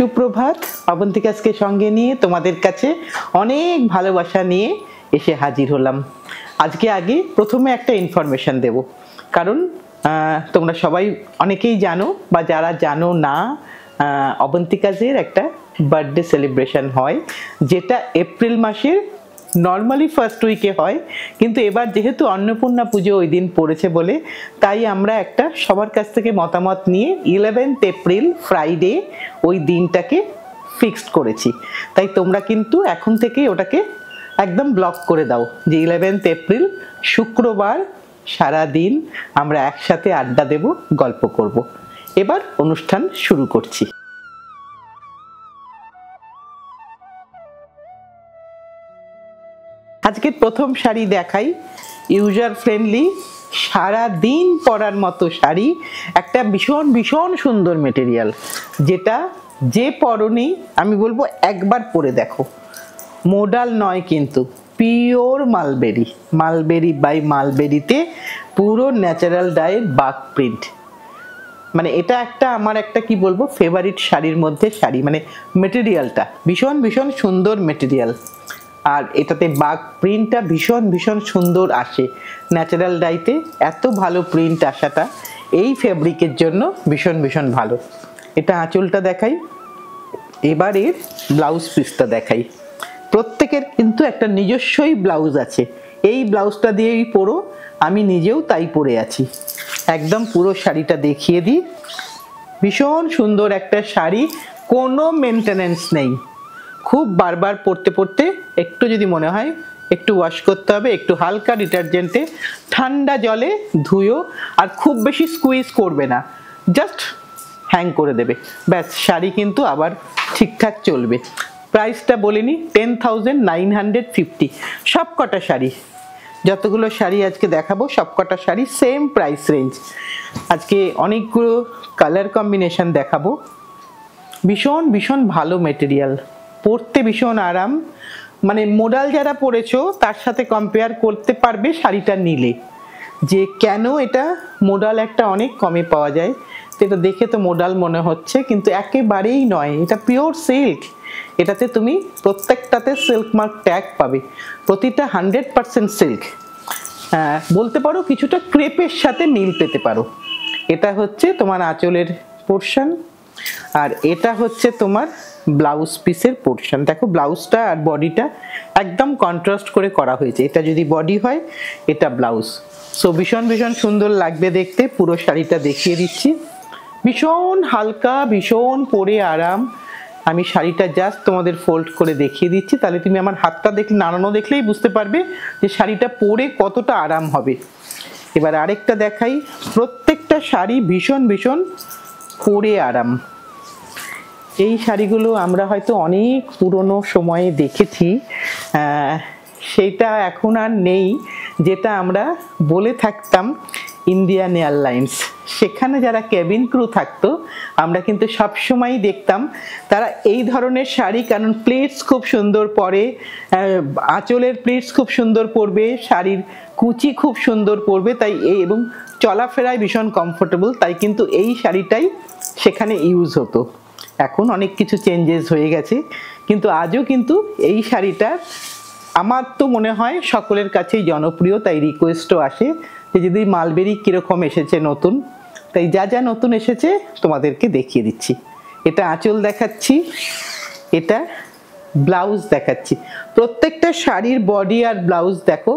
সুপ্রভাত। অবন্তিকাকে সঙ্গে নিয়ে তোমাদের কাছে অনেক ভালোবাসা নিয়ে এসে হাজির হলাম। আগে প্রথমে একটা ইনফরমেশন দেব, কারণ তোমরা সবাই অনেকেই জানো বা যারা জানো না, অবন্তিকাজের একটা বার্থডে সেলিব্রেশন হয়, যেটা এপ্রিল মাসের নর্মালি ফার্স্ট উইকে হয়, কিন্তু এবার যেহেতু অন্নপূর্ণা পুজো ওই দিন পড়েছে বলে তাই আমরা একটা সবার কাছ থেকে মতামত নিয়ে 11th এপ্রিল ফ্রাইডে ওই দিনটাকে ফিক্সড করেছি। তাই তোমরা কিন্তু এখন থেকেই ওটাকে একদম ব্লক করে দাও যে 11th এপ্রিল শুক্রবার সারা দিন আমরা একসাথে আড্ডা দেব, গল্প করব। এবার অনুষ্ঠান শুরু করছি। আজকে প্রথম শাড়ি দেখাই, ইউজার ফ্রেন্ডলি সারা দিন পরার মতো শাড়ি, একটা ভীষণ ভীষণ সুন্দর মেটেরিয়াল, যেটা যে পরনি আমি বলবো একবার পরে দেখো। মোডাল নয় কিন্তু, পিওর মালবেরি, মালবেরি বাই মালবেরিতে পুরো ন্যাচারাল ডাইয়ের বাক প্রিন্ট। মানে এটা একটা আমার একটা কি বলবো ফেভারিট শাড়ির মধ্যে শাড়ি, মানে মেটেরিয়ালটা ভীষণ ভীষণ সুন্দর মেটেরিয়াল, আর এটাতে বাক প্রিন্টটা ভীষণ ভীষণ সুন্দর আসে। ন্যাচারাল ডাইতে এত ভালো প্রিন্ট আসাটা এই ফেব্রিকের জন্য ভীষণ ভীষণ ভালো। এটা আঁচলটা দেখাই, এবার এর ব্লাউজ পিসটা দেখাই। প্রত্যেকের কিন্তু একটা নিজস্বই ব্লাউজ আছে, এই ব্লাউজটা দিয়েই পরো, আমি নিজেও তাই পরে আছি। একদম পুরো শাড়িটা দেখিয়ে দিই। ভীষণ সুন্দর একটা শাড়ি, কোনো মেনটেনেন্স নেই। খুব বারবার পরতে পরতে একটু যদি মনে হয় একটু ওয়াশ করতে হবে, একটু হালকা ডিটারজেন্টে ঠান্ডা জলে ধুয়ো, আর খুব বেশি স্কুইজ করবে না, জাস্ট হ্যাং করে দেবে, ব্যাস শাড়ি কিন্তু আবার ঠিকঠাক চলবে। প্রাইসটা বলিনি, 10,950। সব কটা শাড়ি, যতগুলো শাড়ি আজকে দেখাবো সব কটা শাড়ি সেম প্রাইস রেঞ্জ। আজকে অনেকগুলো কালার কম্বিনেশন দেখাবো। ভীষণ ভীষণ ভালো মেটেরিয়াল, পরতে ভীষণ আরাম, মানে মোডাল যারা পরেছো তার সাথে কম্পেয়ার করতে পারবে শাড়িটা নিলে, যে কেন এটা মোডাল একটা অনেক কমে পাওয়া যায়। এটা দেখে তো মোডাল মনে হচ্ছে, কিন্তু একেবারেই নয়, এটা পিওর সিল্ক। এটাতে তুমি প্রত্যেকটাতে সিল্ক মার্ক ট্যাগ পাবে, প্রতিটা 100% সিল্ক। বলতে পারো কিছুটা ক্রেপের সাথে মিল পেতে পারো। এটা হচ্ছে তোমার আঁচলের পোর্শন, আর এটা হচ্ছে তোমার ব্লাউজ পিসের পোর্শন। দেখো ব্লাউজটা আর বডিটা একদম কন্ট্রাস্ট করে করা হয়েছে, এটা যদি বডি হয় এটা ব্লাউজ। সো ভীষণ ভীষণ সুন্দর লাগবে দেখতে। পুরো শাড়িটা দেখিয়ে দিচ্ছি, ভীষণ হালকা, ভীষণ পরে আরাম। আমি শাড়িটা জাস্ট তোমাদের ফোল্ড করে দেখিয়ে দিচ্ছি, তাহলে তুমি আমার হাতটা দেখলে, নাড়ানো দেখলেই বুঝতে পারবে যে শাড়িটা পরে কতটা আরাম হবে। এবার আরেকটা দেখাই, প্রত্যেকটা শাড়ি ভীষণ ভীষণ পরে আরাম। এই শাড়িগুলো আমরা হয়তো অনেক পুরনো সময়ে দেখেছি, সেটা এখন আর নেই। যেটা আমরা বলে থাকতাম ইন্ডিয়ান এয়ারলাইন্স, সেখানে যারা কেবিন ক্রু থাকতো আমরা কিন্তু সবসময়ই দেখতাম তারা এই ধরনের শাড়ি, কারণ প্লেটস খুব সুন্দর পরে, আঁচলের প্লেটস খুব সুন্দর পরবে, শাড়ির কুচি খুব সুন্দর পরবে, তাই এই এবং চলাফেরায় ভীষণ কমফোর্টেবল, তাই কিন্তু এই শাড়িটাই সেখানে ইউজ হতো। এখন অনেক কিছু চেঞ্জেস হয়ে গেছে, কিন্তু আজও কিন্তু এই শাড়িটা আমার তো মনে হয় সকলের কাছেই জনপ্রিয়। তাই রিকোয়েস্টও আসে যে যদি মালবেরি কীরকম এসেছে নতুন, তাই যা যা নতুন এসেছে তোমাদেরকে দেখিয়ে দিচ্ছি। এটা আঁচল দেখাচ্ছি, এটা ব্লাউজ দেখাচ্ছি। প্রত্যেকটা শাড়ির বডি আর ব্লাউজ দেখো,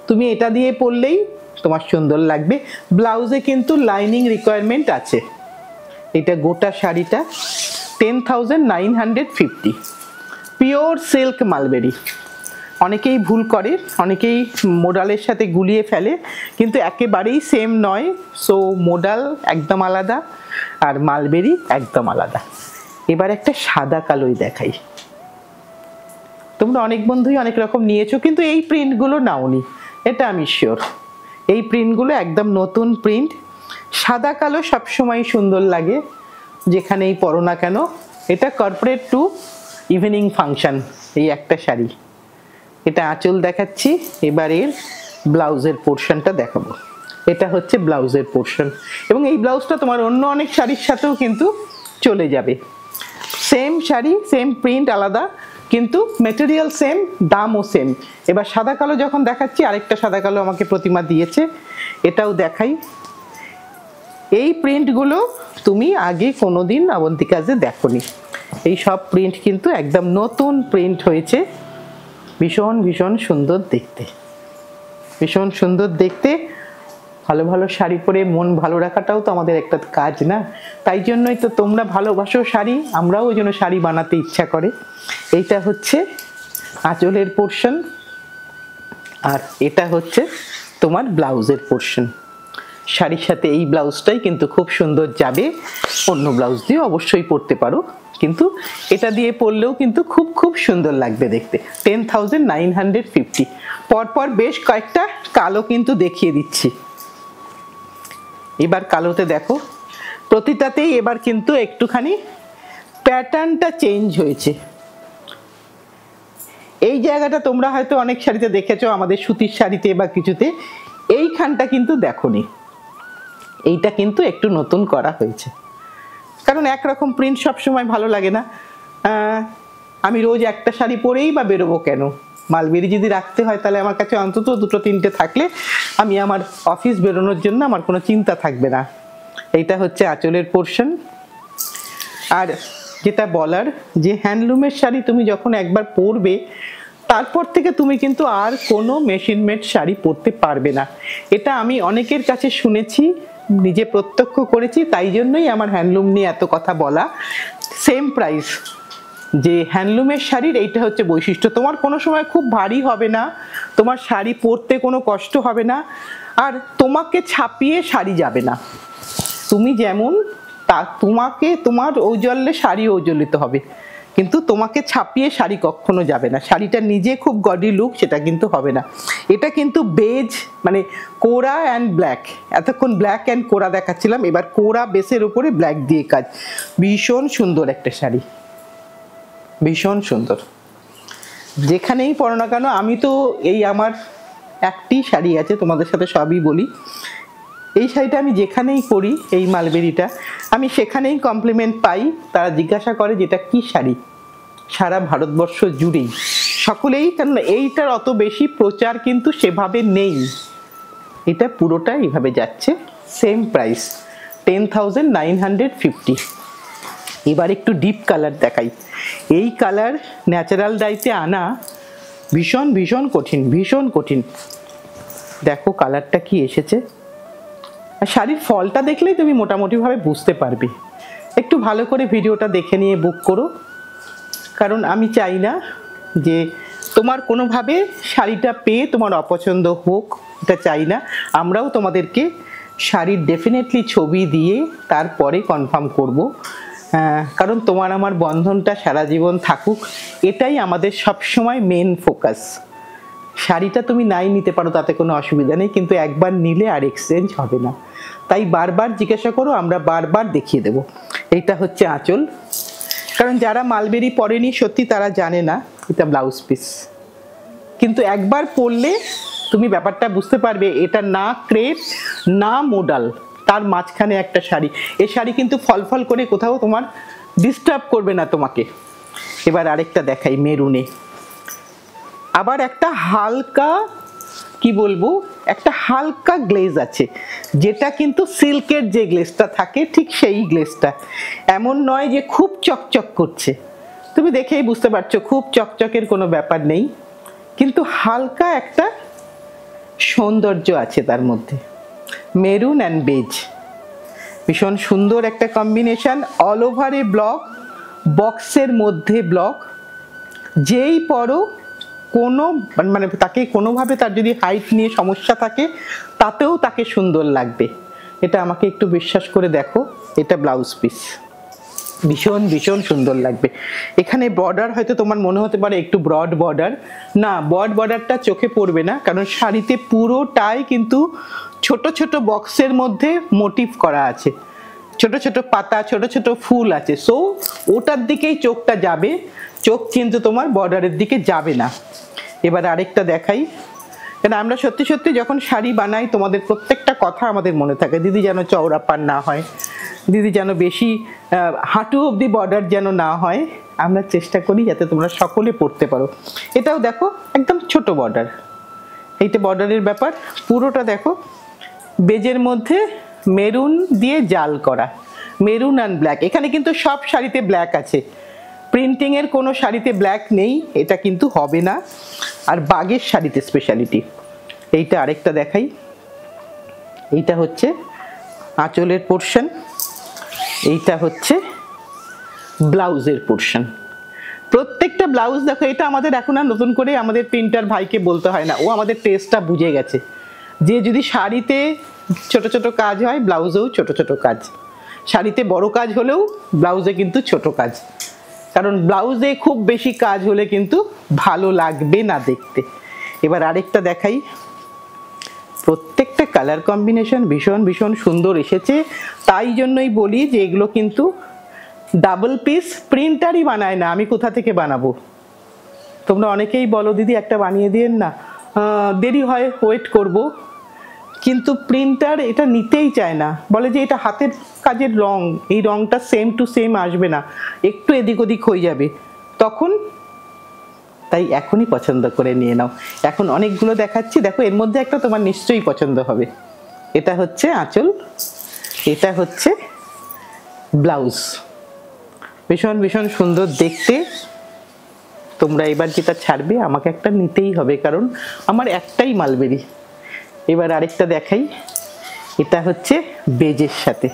তুমি এটা দিয়ে পরলেই তোমার সুন্দর লাগবে। ব্লাউজে কিন্তু লাইনিং রিকোয়ারমেন্ট আছে। এটা গোটা শাড়িটা 10,950, পিওর সিল্ক মালবেরি। অনেকেই ভুল করে, অনেকেই মোডালের সাথে গুলিয়ে ফেলে, কিন্তু একেবারেই সেম নয়। সো মোডাল একদম আলাদা আর মালবেরি একদম আলাদা। এবার একটা সাদা কালোই দেখাই। তোমরা অনেক বন্ধুই অনেক রকম নিয়েছো, কিন্তু এই প্রিন্টগুলো নাওনি, এটা আমি শিওর। এই প্রিন্টগুলো একদম নতুন প্রিন্ট। সাদা কালো সবসময় সুন্দর লাগে যেখানেই পরো না কেন। এটা কর্পোরেট টু ইভিনিং ফাংশন, এই একটা শাড়ি। এটা আঁচল দেখাচ্ছি, এবার এর ব্লাউজের পোর্শনটা দেখাবো। এটা হচ্ছে ব্লাউজের পোর্শন, এবং এই ব্লাউজটা তোমার অন্য অনেক শাড়ির সাথেও কিন্তু চলে যাবে। সেম শাড়ি, সেম প্রিন্ট আলাদা, কিন্তু মেটেরিয়াল সেম, দামও সেম। এবার সাদা কালো যখন দেখাচ্ছি, আরেকটা সাদা কালো আমাকে প্রতিমা দিয়েছে, এটাও দেখাই। এই প্রিন্টগুলো তুমি আগে কোনোদিন অবন্তিকাজে দেখোনি। এই সব প্রিন্ট কিন্তু একদম নতুন প্রিন্ট হয়েছে। ভীষণ ভীষণ সুন্দর দেখতে, ভীষণ সুন্দর দেখতে। ভালো ভালো শাড়ি পরে মন ভালো রাখাটাও তো আমাদের একটা কাজ না? তাই জন্যই তো তোমরা ভালোবাসো শাড়ি, আমরাও ওই জন্য শাড়ি বানাতে ইচ্ছা করে। এইটা হচ্ছে আঁচলের পোর্শন, আর এটা হচ্ছে তোমার ব্লাউজের পোর্শন। শাড়ির সাথে এই ব্লাউজটাই কিন্তু খুব সুন্দর যাবে। অন্য ব্লাউজ দিয়ে অবশ্যই পরতে পারো, কিন্তু এটা দিয়ে পরলেও কিন্তু খুব খুব সুন্দর লাগবে দেখতে। 10,950। পরপর বেশ কয়েকটা কালো কিন্তু দেখিয়ে দিচ্ছি। এবার কালোতে দেখো, প্রতিটাতেই এবার কিন্তু একটুখানি প্যাটার্নটা চেঞ্জ হয়েছে। এই জায়গাটা তোমরা হয়তো অনেক শাড়িতে দেখেছো, আমাদের সুতির শাড়িতে বা কিছুতে, এইখানটা কিন্তু দেখোনি। এইটা কিন্তু একটু নতুন করা হয়েছে, কারণ একরকম প্রিন্ট সবসময় ভালো লাগে না। আমি রোজ একটা শাড়ি পরেই বা বেরোবো কেন? মালবেরি যদি রাখতে হয় তাহলে আমার কাছে অন্তত 2-3টে থাকলে আমি আমার অফিস বেরোনোর জন্য আমার কোনো চিন্তা থাকবে না। এইটা হচ্ছে আঁচলের পোর্শন। আর যেটা বলার, যে হ্যান্ডলুমের শাড়ি তুমি যখন একবার পরবে, তারপর থেকে তুমি কিন্তু আর কোনো মেশিন মেড শাড়ি পরতে পারবে না। এটা আমি অনেকের কাছে শুনেছি, নিজে প্রত্যক্ষ করেছি, তাই জন্যই আমার হ্যান্ডলুম নিয়ে এত কথা বলা। সেম প্রাইস, যে হ্যান্ডলুমের শাড়ির এইটা হচ্ছে বৈশিষ্ট্য। তোমার কোনো সময় খুব ভারী হবে না, তোমার শাড়ি পরতে কোনো কষ্ট হবে না, আর তোমাকে ছাপিয়ে শাড়ি যাবে না। তুমি যেমন, তা তোমাকে তোমার ঔজ্জ্বল্যে শাড়ি ঔজ্জ্বলিত হবে, কিন্তু তোমাকে ছাপিয়ে শাড়ি কখনো যাবে না। শাড়িটা নিজে খুব গডি লুক, সেটা কিন্তু হবে না। এটা কিন্তু বেজ, মানে কোরা অ্যান্ড ব্ল্যাক। এতক্ষণ ব্ল্যাক অ্যান্ড কোরা দেখাচ্ছিলাম, এবার কোরা বেসের উপরে ব্ল্যাক দিয়ে কাজ। ভীষণ সুন্দর একটা শাড়ি, ভীষণ সুন্দর। যেখানেই পরো না কেন, আমি তো এই আমার একটি শাড়ি আছে, তোমাদের সাথে সবই বলি, এই শাড়িটা আমি যেখানেই পরি, এই মালবেরিটা, আমি সেখানেই কমপ্লিমেন্ট পাই। তারা জিজ্ঞাসা করে যেটা কি শাড়ি, সারা ভারতবর্ষ জুড়েই সকলেই, কারণ এইটার অত বেশি প্রচার কিন্তু সেভাবে নেই। এটা পুরোটা এইভাবে যাচ্ছে, সেম প্রাইস 10,950। এবার একটু ডিপ কালার দেখাই। এই কালার ন্যাচারাল ডাইতে আনা ভীষণ ভীষণ কঠিন, ভীষণ কঠিন। দেখো কালারটা কি এসেছে, আর শাড়ির ফলটা দেখলেই তুমি মোটামুটিভাবে বুঝতে পারবে। একটু ভালো করে ভিডিওটা দেখে নিয়ে বুক করো, কারণ আমি চাই না যে তোমার কোনোভাবে শাড়িটা পেয়ে তোমার অপছন্দ হোক, এটা চাই না। আমরাও তোমাদেরকে শাড়ির ডেফিনেটলি ছবি দিয়ে তারপরে কনফার্ম করব, কারণ তোমার আমার বন্ধনটা সারা জীবন থাকুক, এটাই আমাদের সবসময় মেন ফোকাস। শাড়িটা তুমি নাই নিতে পারো, তাতে কোনো অসুবিধা নেই, কিন্তু একবার নিলে আর এক্সচেঞ্জ হবে না। তাই বারবার জিজ্ঞাসা করো, আমরা বারবার দেখিয়ে দেব। এইটা হচ্ছে আঁচল, কারণ যারা মালবেরি পরেনি সত্যি তারা জানে না এটা ব্লাউজ পিস, কিন্তু একবার পরলে তুমি ব্যাপারটা বুঝতে পারবে। এটা না ক্রেপ না মোডাল, তার মাঝখানে একটা শাড়ি। এই শাড়ি কিন্তু ফল ফল করে কোথাও তোমার ডিস্টার্ব করবে না তোমাকে। এবার আরেকটা দেখাই, মেরুনে আবার একটা হালকা, কি বলবো, একটা হালকা গ্লেজ আছে, যেটা কিন্তু সিল্কের যে গ্লেজটা থাকে ঠিক সেই গ্লেজটা। এমন নয় যে খুব চকচক করছে, তুমি দেখেই বুঝতে পারছো খুব চকচকের কোনো ব্যাপার নেই, কিন্তু হালকা একটা সৌন্দর্য আছে তার মধ্যে। মেরুন অ্যান্ড বেজ, ভীষণ সুন্দর একটা কম্বিনেশন। অল ওভারে ব্লক, বক্সের মধ্যে ব্লক। যেই পরো কোনো মানে তাকে কোনোভাবে, তার যদি হাইট নিয়ে সমস্যা থাকে তাতেও তাকে সুন্দর লাগবে। এটা আমাকে একটু বিশ্বাস করে দেখো, এটা ব্লাউজ পিস, ভীষণ ভীষণ সুন্দর লাগবে। এখানে বর্ডার হয়তো তোমার মনে হতে পারে একটু ব্রড বর্ডার, না ব্রড বর্ডারটা চোখে পড়বে না, কারণ শাড়িতে পুরোটাই কিন্তু ছোট ছোট বক্সের মধ্যে মোটিভ করা আছে, ছোট ছোট পাতা, ছোট ছোট ফুল আছে। সো ওটার দিকেই চোখটা যাবে, চোখ কিন্তু তোমার বর্ডারের দিকে যাবে না। এবার আরেকটা দেখাই, কারণ আমরা সত্যি সত্যি যখন শাড়ি বানাই তোমাদের প্রত্যেকটা কথা আমাদের মনে থাকে, দিদি যেন চওড়া পাড় না হয়, দিদি যেন বেশি হাঁটু অবধি বর্ডার যেন না হয়, আমরা চেষ্টা করি যাতে তোমরা সকলে পড়তে পারো। এটাও দেখো একদম ছোট বর্ডার, এইটা বর্ডারের ব্যাপার। পুরোটা দেখো বেজের মধ্যে মেরুন দিয়ে জাল করা, মেরুন অ্যান্ড ব্ল্যাক। এখানে কিন্তু সব শাড়িতে ব্ল্যাক আছে, প্রিন্টিংয়ের কোনো শাড়িতে ব্ল্যাক নেই, এটা কিন্তু হবে না। আর বাগের শাড়িতে স্পেশালিটি। এইটা আরেকটা দেখাই, এইটা হচ্ছে আঁচলের পোর্শন, এইটা হচ্ছে ব্লাউজের পোর্শন। প্রত্যেকটা ব্লাউজ দেখো, এটা আমাদের এখন আর নতুন করে আমাদের প্রিন্টার ভাইকে বলতে হয় না, ও আমাদের টেস্টটা বুঝে গেছে যে যদি শাড়িতে ছোট ছোট কাজ হয় ব্লাউজেও ছোট ছোট কাজ, শাড়িতে বড় কাজ হলেও ব্লাউজে কিন্তু ছোট কাজ, কারণ ব্লাউজে খুব বেশি কাজ হলে কিন্তু ভালো লাগবে না দেখতে। এবার আরেকটা দেখাই, প্রত্যেকটা কালার কম্বিনেশন ভীষণ ভীষণ সুন্দর এসেছে, তাই জন্যই বলি যে এগুলো কিন্তু ডাবল পিস প্রিন্টারই বানায় না, আমি কোথা থেকে বানাবো। তোমরা অনেকেই বলো দিদি একটা বানিয়ে দিয়েন না, দেরি হয় ওয়েট করব, কিন্তু প্রিন্টার এটা নিতেই চায় না, বলে যে এটা হাতের কাজের রং, এই রংটা সেম টু সেম আসবে না, একটু এদিক ওদিক হয়ে যাবে, তখন তাই এখনই পছন্দ করে নিয়ে নাও। এখন অনেকগুলো দেখাচ্ছি, দেখো এর মধ্যে একটা তোমার নিশ্চয়ই পছন্দ হবে। এটা হচ্ছে আঁচল, এটা হচ্ছে ব্লাউজ, ভীষণ ভীষণ সুন্দর দেখতে। তোমরা এবার যেটা ছাড়বে আমাকে একটা নিতেই হবে, কারণ আমার একটাই মালবেরি। এবার আরেকটা দেখাই, এটা হচ্ছে বেজের সাথে।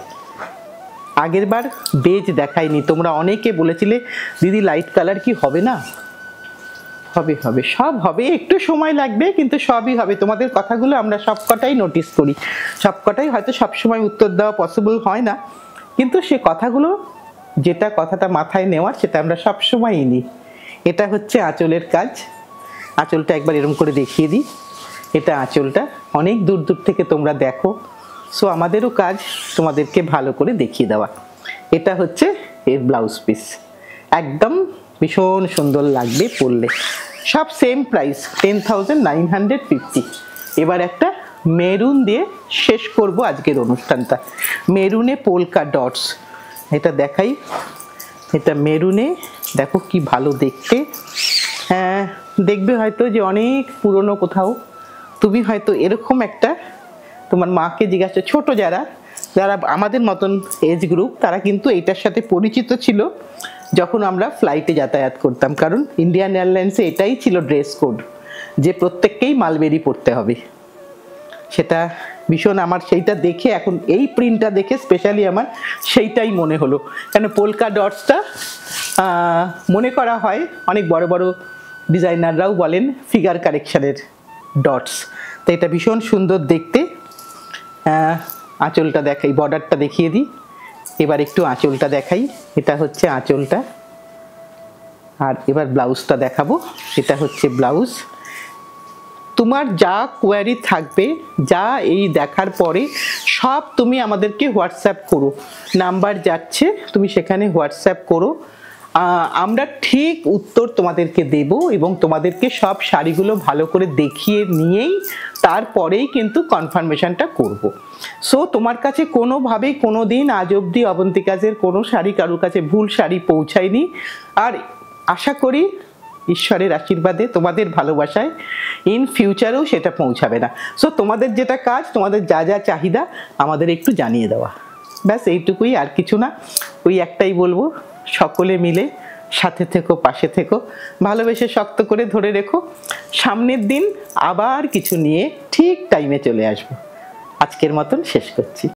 আগের বার বেজ দেখাইনি, তোমরা অনেকে বলেছিলে দিদি লাইট কালার কি হবে না, হবে হবে, সব হবে, একটু সময় লাগবে কিন্তু সবই হবে। তোমাদের কথাগুলো আমরা সবকটাই নোটিস করি, সবকটাই হয়তো সবসময় উত্তর দেওয়া পসিবল হয় না, কিন্তু সে কথাগুলো যেটা কথাটা মাথায় নেওয়ার সেটা আমরা সবসময়ই নিই। এটা হচ্ছে আঁচলের কাজ, আঁচলটা একবার এরকম করে দেখিয়ে দিই। এটা আঁচলটা অনেক দূর দূর থেকে তোমরা দেখো, সো আমাদেরও কাজ তোমাদেরকে ভালো করে দেখিয়ে দেওয়া। এটা হচ্ছে এর ব্লাউজ পিস, একদম ভীষণ সুন্দর লাগবে পরলে। সব সেম প্রাইস 10,950। এবার একটা মেরুন দিয়ে শেষ করব আজকের অনুষ্ঠানটা, মেরুনে পোলকা ডটস। এটা দেখাই, এটা মেরুনে, দেখো কি ভালো দেখতে। হ্যাঁ, দেখবে হয়তো যে অনেক পুরনো কোথাও, তুমি হয়তো এরকম একটা তোমার মাকে জিজ্ঞাসা, ছোট যারা যারা আমাদের মতন এজ গ্রুপ তারা কিন্তু এইটার সাথে পরিচিত ছিল যখন আমরা ফ্লাইটে যাতায়াত করতাম, কারণ ইন্ডিয়ান এয়ারলাইন্সে এটাই ছিল ড্রেস কোড যে প্রত্যেককেই মালবেরি পরতে হবে। সেটা ভীষণ আমার সেইটা দেখে, এখন এই প্রিন্টটা দেখে স্পেশালি আমার সেইটাই মনে হলো, কেন পোলকা ডটসটা মনে করা হয়, অনেক বড় বড় ডিজাইনাররাও বলেন ফিগার কারেকশানের ডটস, তো এটা ভীষণ সুন্দর দেখতে। আঁচলটা দেখাই, বর্ডারটা দেখিয়ে দিই, এবার একটু আঁচলটা দেখাই। এটা হচ্ছে আঁচলটা, আর এবার ব্লাউজটা দেখাবো। এটা হচ্ছে ব্লাউজ। তোমার যা কোয়ারি থাকবে, যা এই দেখার পরে সব তুমি আমাদেরকে হোয়াটসঅ্যাপ করো, নাম্বার যাচ্ছে, তুমি সেখানে হোয়াটসঅ্যাপ করো, আমরা ঠিক উত্তর তোমাদেরকে দেব এবং তোমাদেরকে সব শাড়িগুলো ভালো করে দেখিয়ে নিয়েই তারপরেই কিন্তু কনফার্মেশনটা করব। সো তোমার কাছে কোনোভাবেই কোনো দিন আজ অবধি অবন্তিকাজের কোনো শাড়ি কারোর কাছে ভুল শাড়ি পৌঁছায়নি, আর আশা করি ঈশ্বরের আশীর্বাদে তোমাদের ভালোবাসায় ইন ফিউচারেও সেটা পৌঁছাবে না। সো তোমাদের যেটা কাজ, তোমাদের যা যা চাহিদা আমাদের একটু জানিয়ে দেওয়া, ব্যাস এইটুকুই, আর কিছু না। ওই একটাই বলবো, সকলে মিলে সাথে থেকো, পাশে থেকো, ভালোবেসে শক্ত করে ধরে রেখো। সামনের দিন আবার কিছু নিয়ে ঠিক টাইমে চলে আসবো। আজকের মতন শেষ করছি।